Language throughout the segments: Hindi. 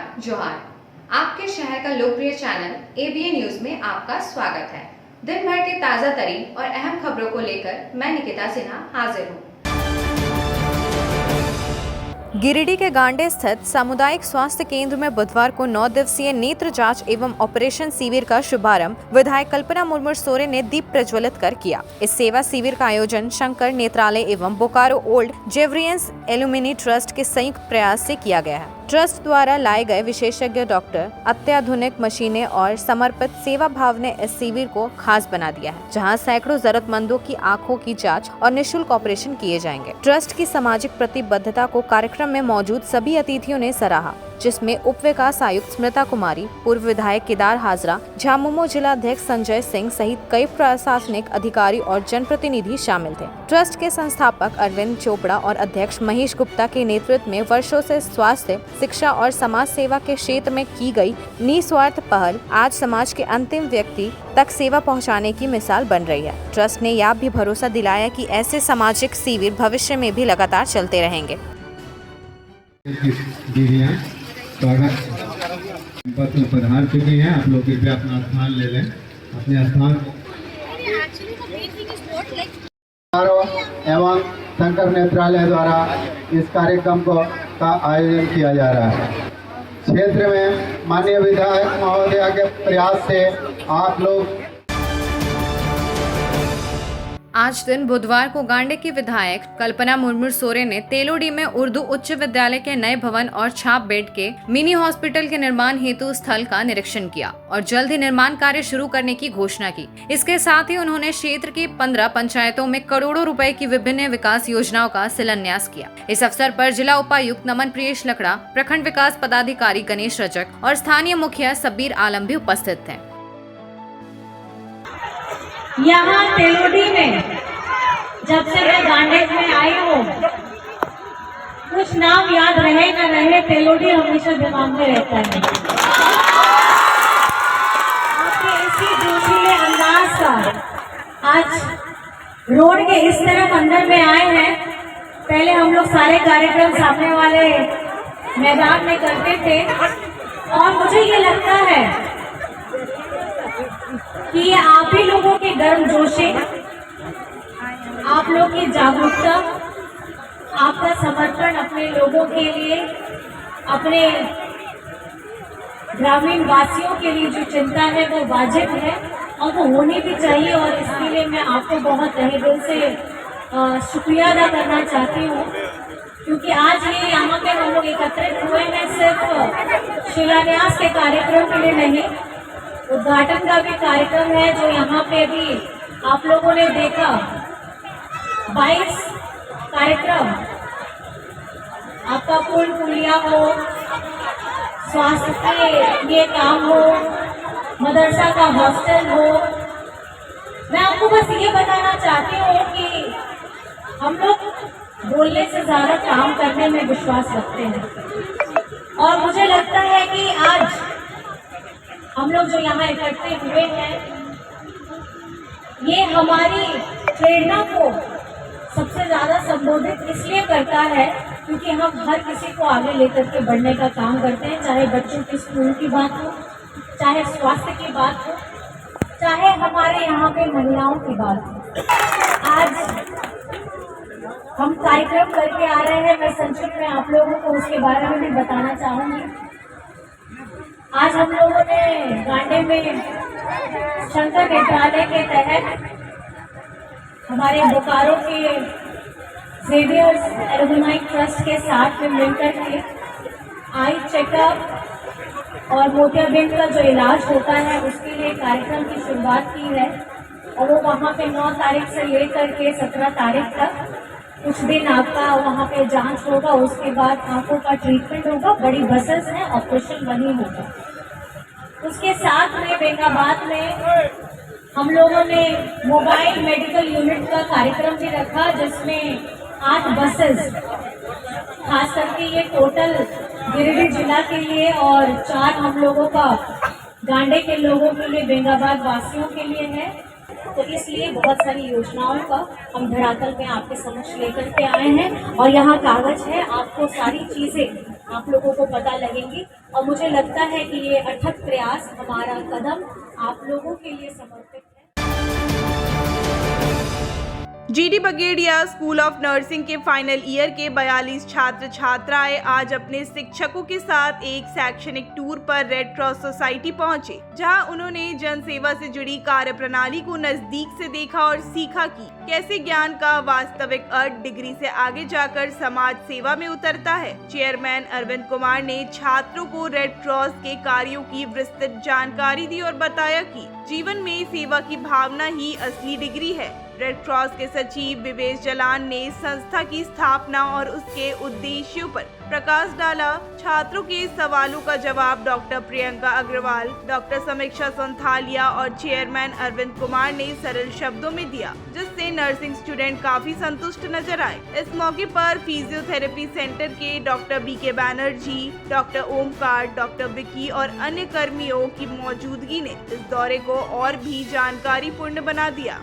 नमस्कार, जोहार। आपके शहर का लोकप्रिय चैनल एबीएन न्यूज में आपका स्वागत है। दिन भर की ताजा तरीन और अहम खबरों को लेकर मैं निकिता सिन्हा हाजिर हूँ। गिरिडीह के गांडे स्थित सामुदायिक स्वास्थ्य केंद्र में बुधवार को 9 दिवसीय नेत्र जांच एवं ऑपरेशन शिविर का शुभारंभ विधायक कल्पना मुर्मू सोरेन ने दीप प्रज्वलित कर किया। इस सेवा शिविर का आयोजन शंकर नेत्रालय एवं बोकारो ओल्ड जेवरियंस एल्यूमिनी ट्रस्ट के संयुक्त प्रयास से किया गया है। ट्रस्ट द्वारा लाए गए विशेषज्ञ डॉक्टर, अत्याधुनिक मशीनें और समर्पित सेवा भाव ने इस शिविर को खास बना दिया है, जहां सैकड़ों जरूरतमंदों की आंखों की जांच और निःशुल्क ऑपरेशन किए जाएंगे। ट्रस्ट की सामाजिक प्रतिबद्धता को कार्यक्रम में मौजूद सभी अतिथियों ने सराहा, जिसमें उप विकास आयुक्त स्मृता कुमारी, पूर्व विधायक केदार हाजरा, झामुमो जिला अध्यक्ष संजय सिंह सहित कई प्रशासनिक अधिकारी और जनप्रतिनिधि शामिल थे। ट्रस्ट के संस्थापक अरविंद चोपड़ा और अध्यक्ष महेश गुप्ता के नेतृत्व में वर्षों से स्वास्थ्य, शिक्षा और समाज सेवा के क्षेत्र में की गई निस्वार्थ पहल आज समाज के अंतिम व्यक्ति तक सेवा पहुंचाने की मिसाल बन रही है। ट्रस्ट ने यह भी भरोसा दिलाया कि ऐसे सामाजिक शिविर भविष्य में भी लगातार चलते रहेंगे। स्वागत पधार चुके हैं। आप लोग कृपया अपना स्थान ले लें। अपने स्थान एवं शंकर नेत्रालय द्वारा इस कार्यक्रम का आयोजन किया जा रहा है। क्षेत्र में माननीय विधायक महोदय के प्रयास से आप लोग आज दिन बुधवार को गांडे की विधायक कल्पना मुर्मू सोरेन ने तेलोडी में उर्दू उच्च विद्यालय के नए भवन और छाप बेड के मिनी हॉस्पिटल के निर्माण हेतु स्थल का निरीक्षण किया और जल्द ही निर्माण कार्य शुरू करने की घोषणा की। इसके साथ ही उन्होंने क्षेत्र की 15 पंचायतों में करोड़ों रुपए की विभिन्न विकास योजनाओं का शिलान्यास किया। इस अवसर पर जिला उपायुक्त नमन प्रियेश लकड़ा, प्रखंड विकास पदाधिकारी गणेश रजक और स्थानीय मुखिया सबीर आलम भी उपस्थित थे। यहाँ तेलोडी में जब से मैं गांडे में आई हूँ, कुछ नाम याद रहे न रहे, तेलोडी हमेशा दिमाग में रहता है। आपके इसी जोशीले अंदाज का आज रोड के इस तरफ अंदर में आए हैं। पहले हम लोग सारे कार्यक्रम सामने वाले मैदान में करते थे और मुझे ये लगता है कि ये आप ही लोगों की गर्मजोशी, आप लोग की जागरूकता, आपका समर्पण अपने लोगों के लिए, अपने ग्रामीण वासियों के लिए जो चिंता है वो वाजिब है और वो होनी भी चाहिए। और इसके लिए मैं आपको बहुत तहे दिल से शुक्रिया अदा करना चाहती हूँ, क्योंकि आज ये यहाँ पे हम लोग एकत्रित हुए हैं सिर्फ शिलान्यास के कार्यक्रम के लिए नहीं, उद्घाटन का भी कार्यक्रम है जो यहाँ पे भी आप लोगों ने देखा। 22 कार्यक्रम, आपका पुल पुलिया हो, स्वास्थ्य के ये काम हो, मदरसा का हॉस्टल हो। मैं आपको बस ये बताना चाहती हूँ कि हम लोग बोलने से ज्यादा काम करने में विश्वास रखते हैं और मुझे लगता है कि आज हम लोग जो यहाँ इकट्ठे हुए हैं, ये हमारी प्रेरणा को सबसे ज्यादा संबोधित इसलिए करता है क्योंकि हम हर किसी को आगे लेकर के बढ़ने का काम करते हैं, चाहे बच्चों के स्कूल की बात हो, चाहे स्वास्थ्य की बात हो, चाहे हमारे यहाँ पे महिलाओं की बात हो। आज हम कार्यक्रम करके आ रहे हैं, मैं संक्षिप्त में आप लोगों को उसके बारे में भी बताना चाहूंगी। आज हम लोगों ने गांडे में शंकर नेत्रालय के तहत हमारे बोकारो के जेवियर्स एल्यूमिनी ट्रस्ट के साथ में मिलकर के आई चेकअप और मोतियाबिंद का जो इलाज होता है उसके लिए कार्यक्रम की शुरुआत की है और वो वहाँ पे 9 तारीख से लेकर के 17 तारीख तक कुछ दिन आपका वहाँ पे जांच होगा। उसके बाद आंखों का ट्रीटमेंट होगा, बड़ी बसेस हैं, ऑपरेशन बनी होगा। उसके साथ में बेंगाबाद में हम लोगों ने मोबाइल मेडिकल यूनिट का कार्यक्रम भी रखा, जिसमें 8 बसेस, खास करके ये टोटल गिरिडीह जिला के लिए और 4 हम लोगों का गांडे के लोगों के लिए, बेंगाबाद वासियों के लिए है। तो इसलिए बहुत सारी योजनाओं का हम धरातल में आपके समक्ष लेकर के आए हैं और यहाँ कागज है, आपको सारी चीजें आप लोगों को पता लगेंगी। और मुझे लगता है कि ये अथक प्रयास, हमारा कदम आप लोगों के लिए समर्पित है। GD Bagaria school of nursing के फाइनल ईयर के 42 छात्र छात्राएं आज अपने शिक्षकों के साथ एक शैक्षणिक टूर पर रेड क्रॉस सोसाइटी पहुंचे, जहां उन्होंने जन सेवा से जुड़ी कार्य प्रणाली को नजदीक से देखा और सीखा कि कैसे ज्ञान का वास्तविक अर्थ डिग्री से आगे जाकर समाज सेवा में उतरता है। चेयरमैन अरविंद कुमार ने छात्रों को रेड क्रॉस के कार्यों की विस्तृत जानकारी दी और बताया कि जीवन में सेवा की भावना ही असली डिग्री है। रेड क्रॉस के सचिव विवेश जलान ने संस्था की स्थापना और उसके उद्देश्यों पर प्रकाश डाला। छात्रों के सवालों का जवाब डॉक्टर प्रियंका अग्रवाल, डॉक्टर समीक्षा संथालिया और चेयरमैन अरविंद कुमार ने सरल शब्दों में दिया, जिससे नर्सिंग स्टूडेंट काफी संतुष्ट नजर आए। इस मौके पर फिजियोथेरेपी सेंटर के doctor BK Banerjee, doctor Omkar, doctor Vicky और अन्य कर्मियों की मौजूदगी ने इस दौरे को और भी जानकारी पूर्ण बना दिया।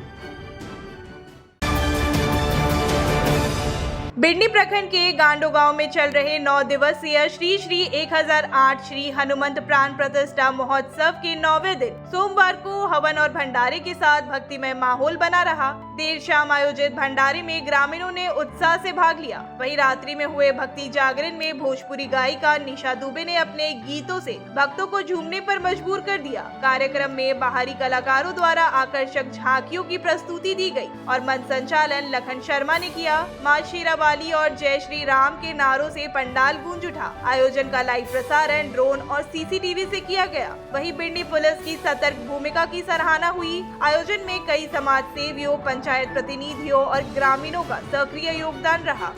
बिडनी प्रखंड के गांडो गांव में चल रहे 9 दिवसीय श्री श्री 1008 श्री हनुमंत प्राण प्रतिष्ठा महोत्सव के 9वें दिन सोमवार को हवन और भंडारे के साथ भक्तिमय माहौल बना रहा। देर शाम आयोजित भंडारे में ग्रामीणों ने उत्साह से भाग लिया। वहीं रात्रि में हुए भक्ति जागरण में भोजपुरी गायिका निशा दुबे ने अपने गीतों से भक्तों को झूमने पर मजबूर कर दिया। कार्यक्रम में बाहरी कलाकारों द्वारा आकर्षक झांकियों की प्रस्तुति दी गई और मंच संचालन लखन शर्मा ने किया। मां शेरावाली और जय श्री राम के नारों से पंडाल गूंज उठा। आयोजन का लाइव प्रसारण ड्रोन और सीसीटीवी से किया गया। वहीं बिडनी पुलिस की सतर्क भूमिका की सराहना हुई। आयोजन में कई समाज सेवियों, पंचायत प्रतिनिधियों और ग्रामीणों का सक्रिय योगदान रहा।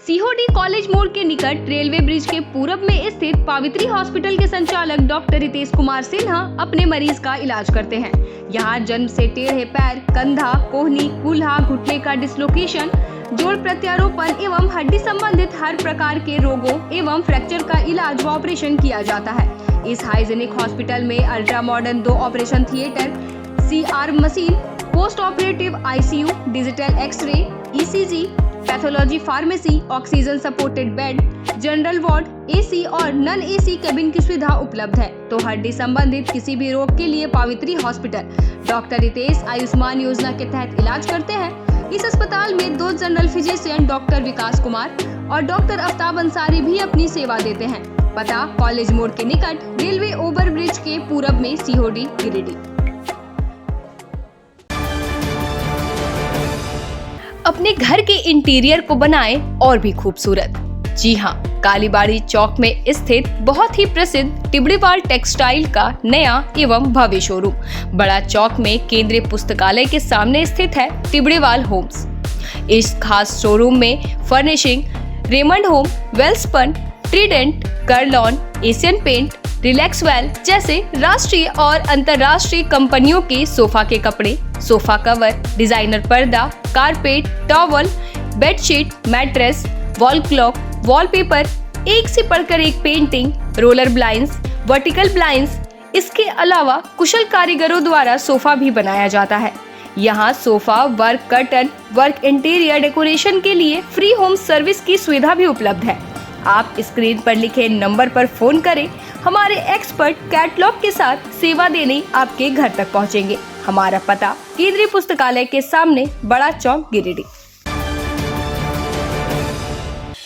सीहोडी कॉलेज मोड़ के निकट रेलवे ब्रिज के पूरब में स्थित पावित्री हॉस्पिटल के संचालक डॉक्टर रितेश कुमार सिन्हा अपने मरीज का इलाज करते हैं। यहाँ जन्म से टेढ़े पैर, कंधा, कोहनी, कूल्हा, घुटने का डिसलोकेशन, जोड़ प्रत्यारोपण एवं हड्डी संबंधित हर प्रकार के रोगों एवं फ्रैक्चर का इलाज व ऑपरेशन किया जाता है। इस हाइजेनिक हॉस्पिटल में ultra modern 2 operation theatre, CR machine, post operative ICU, digital x ray, ECG, pathology pharmacy, oxygen supported bed, general ward, AC और नॉन AC केबिन की सुविधा उपलब्ध है। तो हड्डी संबंधित किसी भी रोग के लिए पावित्री हॉस्पिटल डॉक्टर रितेश आयुष्मान योजना के तहत इलाज करते हैं। इस अस्पताल में 2 जनरल फिजिशियन डॉक्टर विकास कुमार और डॉक्टर आफ्ताब अंसारी भी अपनी सेवा देते हैं। पता कॉलेज मोड़ के निकट रेलवे ओवर ब्रिज के पूरब में, सीहोडी, गिरिडीह। अपने घर के इंटीरियर को बनाएं और भी खूबसूरत। जी हाँ, कालीबाड़ी चौक में स्थित बहुत ही प्रसिद्ध टिबड़ीवाल टेक्सटाइल का नया एवं भव्य शोरूम बड़ा चौक में केंद्रीय पुस्तकालय के सामने स्थित है टिबड़ीवाल होम्स। इस खास शोरूम में furnishing, Raymond home, Welspun, Trident, Kurlon, Asian paint, Relaxwell जैसे राष्ट्रीय और अंतर्राष्ट्रीय कंपनियों के सोफा के कपड़े, सोफा कवर, डिजाइनर पर्दा, carpet, towel, bedsheet, mattress, wall clock, wallpaper, एक से बढ़कर एक painting, roller blinds, vertical blinds. इसके अलावा कुशल कारीगरों द्वारा सोफा भी बनाया जाता है। यहाँ sofa work, curtain work, interior decoration के लिए फ्री होम सर्विस की सुविधा भी उपलब्ध है। आप स्क्रीन पर लिखे नंबर पर फोन करें, हमारे एक्सपर्ट कैटलॉग के साथ सेवा देने आपके घर तक पहुंचेंगे। हमारा पता केंद्रीय पुस्तकालय के सामने, बड़ा चौक, गिरिडीह।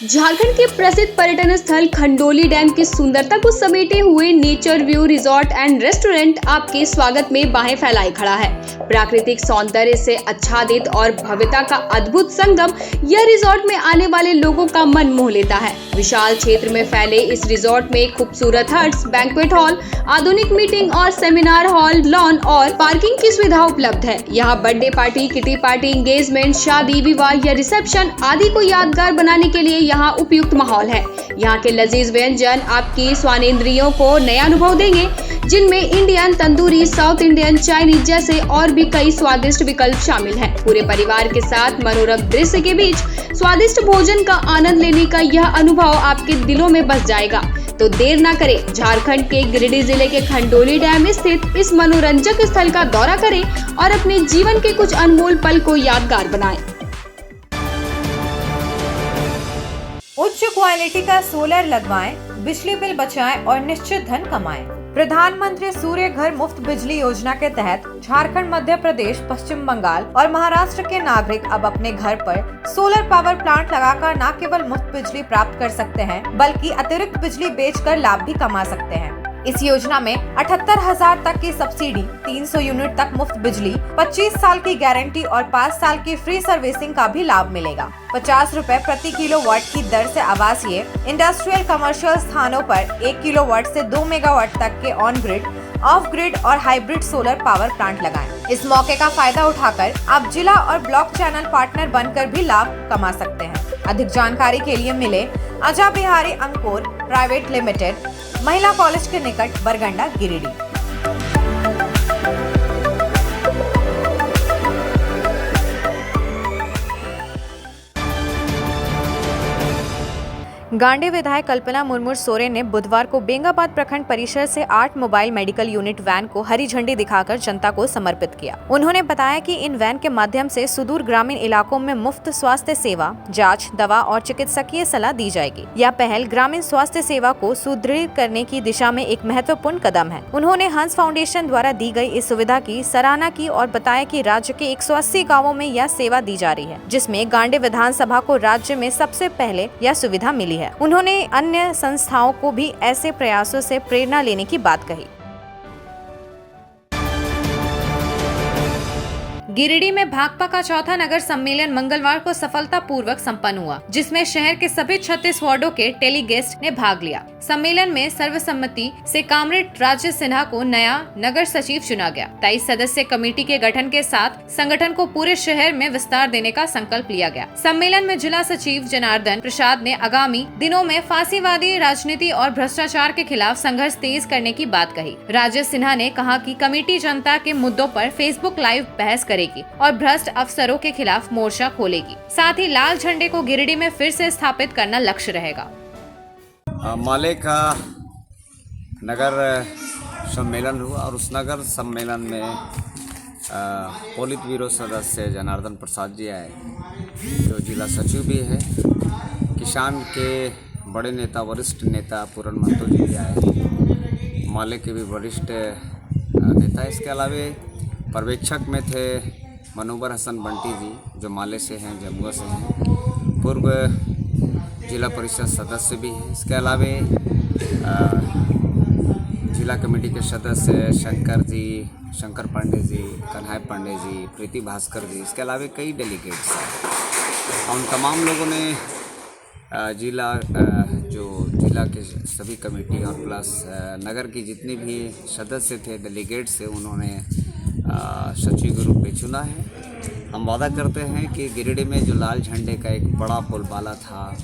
झारखंड के प्रसिद्ध पर्यटन स्थल खंडोली डैम की सुंदरता को समेटे हुए nature view resort and restaurant आपके स्वागत में बाहें फैलाए खड़ा है। प्राकृतिक सौंदर्य से आच्छादित और भव्यता का अद्भुत संगम यह रिजॉर्ट में आने वाले लोगों का मन मोह लेता है। विशाल क्षेत्र में फैले इस रिजॉर्ट में खूबसूरत हट्स, बैंक्वेट हॉल, आधुनिक मीटिंग और सेमिनार हॉल, लॉन और पार्किंग की सुविधा उपलब्ध है। यहाँ birthday party, kitty party, engagement, शादी, विवाह या रिसेप्शन आदि को यादगार बनाने के लिए यहाँ उपयुक्त माहौल है। यहाँ के लजीज व्यंजन आपकी स्वानेंद्रियों को नया अनुभव देंगे, जिनमें Indian, tandoori, south Indian, Chinese जैसे और भी कई स्वादिष्ट विकल्प शामिल हैं। पूरे परिवार के साथ मनोरम दृश्य के बीच स्वादिष्ट भोजन का आनंद लेने का यह अनुभव आपके दिलों में बस जाएगा। तो देर ना करें, झारखंड के गिरिडीह जिले के खंडोली डैम स्थित इस मनोरंजक स्थल का दौरा करें और अपने जीवन के कुछ अनमोल पल को यादगार बनाएं। उच्च क्वालिटी का सोलर लगवाएं, बिजली बिल बचाएं और निश्चित धन कमाएं। प्रधानमंत्री सूर्य घर मुफ्त बिजली योजना के तहत झारखंड, मध्य प्रदेश, पश्चिम बंगाल और महाराष्ट्र के नागरिक अब अपने घर पर सोलर पावर प्लांट लगाकर न केवल मुफ्त बिजली प्राप्त कर सकते हैं, बल्कि अतिरिक्त बिजली बेचकर लाभ भी कमा सकते हैं। इस योजना में 78,000 तक की सब्सिडी, 300 यूनिट तक मुफ्त बिजली, 25 साल की गारंटी और 5 साल की फ्री सर्विसिंग का भी लाभ मिलेगा। 50 रुपए प्रति किलोवाट की दर से आवासीय, इंडस्ट्रियल, कमर्शियल स्थानों पर 1 किलोवाट से 2 मेगावाट तक के ऑन ग्रिड, ऑफ ग्रिड और हाइब्रिड सोलर पावर प्लांट लगाएं। इस मौके का फायदा उठाकर आप जिला और ब्लॉक चैनल पार्टनर बनकर भी लाभ कमा सकते हैं। अधिक जानकारी के लिए मिले अजा बिहारी अंकुर प्राइवेट लिमिटेड, महिला कॉलेज के निकट, बरगंडा, गिरिडीह। गांडे विधायक कल्पना मुर्मू सोरेन ने बुधवार को बेंगाबाद प्रखंड परिसर से 8 मोबाइल मेडिकल यूनिट वैन को हरी झंडी दिखाकर जनता को समर्पित किया। उन्होंने बताया कि इन वैन के माध्यम से सुदूर ग्रामीण इलाकों में मुफ्त स्वास्थ्य सेवा, जांच, दवा और चिकित्सकीय सलाह दी जाएगी। यह पहल ग्रामीण स्वास्थ्य सेवा को सुदृढ़ करने की दिशा में एक महत्वपूर्ण कदम है। उन्होंने हंस फाउंडेशन द्वारा दी गई इस सुविधा की सराहना की और बताया कि राज्य के 180 गाँवों में यह सेवा दी जा रही है, जिसमें गांडे विधानसभा को राज्य में सबसे पहले यह सुविधा मिली है। उन्होंने अन्य संस्थाओं को भी ऐसे प्रयासों से प्रेरणा लेने की बात कही। गिरिडीह में भाकपा का चौथा नगर सम्मेलन मंगलवार को सफलतापूर्वक संपन्न हुआ, जिसमें शहर के सभी 36 वार्डों के टेलीगेस्ट ने भाग लिया। सम्मेलन में सर्वसम्मति से कामरेड राजेश सिन्हा को नया नगर सचिव चुना गया। 23 सदस्य कमेटी के गठन के साथ संगठन को पूरे शहर में विस्तार देने का संकल्प लिया गया। सम्मेलन में जिला सचिव जनार्दन प्रसाद ने आगामी दिनों में फांसीवादी राजनीति और भ्रष्टाचार के खिलाफ संघर्ष तेज करने की बात कही। राजेश सिन्हा ने कहा कि कमेटी जनता के मुद्दों पर फेसबुक लाइव बहस करेगी और भ्रष्ट अफसरों के खिलाफ मोर्चा खोलेगी। साथ ही लाल झंडे को गिरिडीह में फिर से स्थापित करना लक्ष्य रहेगा। माले का नगर सम्मेलन हुआ और उस नगर सम्मेलन में पोलित ब्यूरो सदस्य जनार्दन प्रसाद जी आए, जो जिला सचिव भी है। किसान के बड़े नेता, वरिष्ठ नेता पूरन महतो जी भी आए, माले के भी वरिष्ठ नेता। इसके अलावा पर्यवेक्षक में थे मनोवर हसन बंटी जी, जो माले से हैं, जमुआ से हैं, पूर्व जिला परिषद सदस्य भी हैं। इसके अलावा जिला कमेटी के सदस्य शंकर पांडे जी, कन्हैया पांडे जी, प्रीति भास्कर जी, इसके अलावा कई डेलीगेट्स हैं। उन तमाम लोगों ने जिला के सभी कमेटी और प्लस नगर की जितने भी सदस्य थे, डेलीगेट्स थे, उन्होंने सचिव के रूप में चुना है। हम वादा करते हैं कि गिरिडीह में जो लाल झंडे का एक बड़ा बोलबाला था,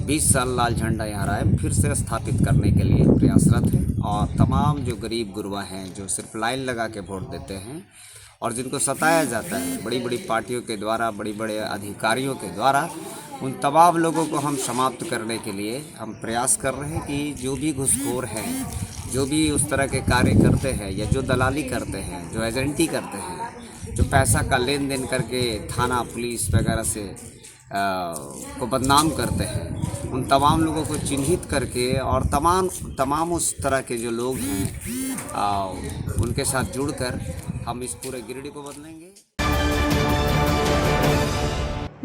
20 साल लाल झंडा यहाँ रहा है, फिर से स्थापित करने के लिए प्रयासरत है। और तमाम जो गरीब गुरबा हैं, जो सिर्फ लाइन लगा के वोट देते हैं और जिनको सताया जाता है बड़ी बड़ी पार्टियों के द्वारा, बड़े बड़े अधिकारियों के द्वारा, उन तमाम लोगों को हम समाप्त करने के लिए हम प्रयास कर रहे हैं कि जो भी घुसखोर हैं, जो भी उस तरह के कार्य करते हैं या जो दलाली करते हैं, जो एजेंटी करते हैं, जो पैसा का लेन देन करके थाना, पुलिस वगैरह से को बदनाम करते हैं, उन तमाम लोगों को चिन्हित करके और तमाम उस तरह के जो लोग हैं उनके साथ जुड़कर हम इस पूरे गिरिडीह को बदलेंगे।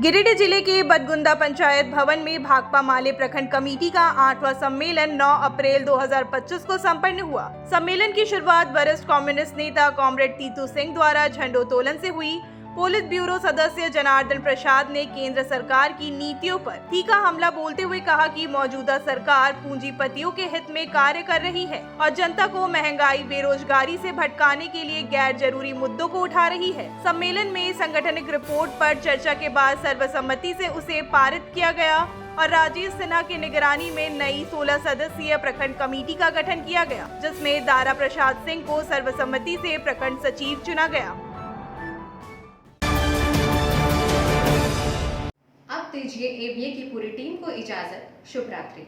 गिरिडीह जिले के बदगुंदा पंचायत भवन में भाकपा माले प्रखंड कमेटी का 8वां सम्मेलन 9 अप्रैल 2025 को संपन्न हुआ। सम्मेलन की शुरुआत वरिष्ठ कम्युनिस्ट नेता कॉमरेड तीतू सिंह द्वारा झंडोत्तोलन से हुई। पोलित ब्यूरो सदस्य जनार्दन प्रसाद ने केंद्र सरकार की नीतियों पर तीखा हमला बोलते हुए कहा कि मौजूदा सरकार पूंजीपतियों के हित में कार्य कर रही है और जनता को महंगाई, बेरोजगारी से भटकाने के लिए गैर जरूरी मुद्दों को उठा रही है। सम्मेलन में संगठनिक रिपोर्ट पर चर्चा के बाद सर्वसम्मति से उसे पारित किया गया और राजेश सिन्हा की निगरानी में नई 16 सदस्यीय प्रखंड कमेटी का गठन किया गया, जिसमें दारा प्रसाद सिंह को सर्वसम्मति से प्रखंड सचिव चुना गया। अब दीजिए एबीए की पूरी टीम को इजाजत। शुभ रात्रि।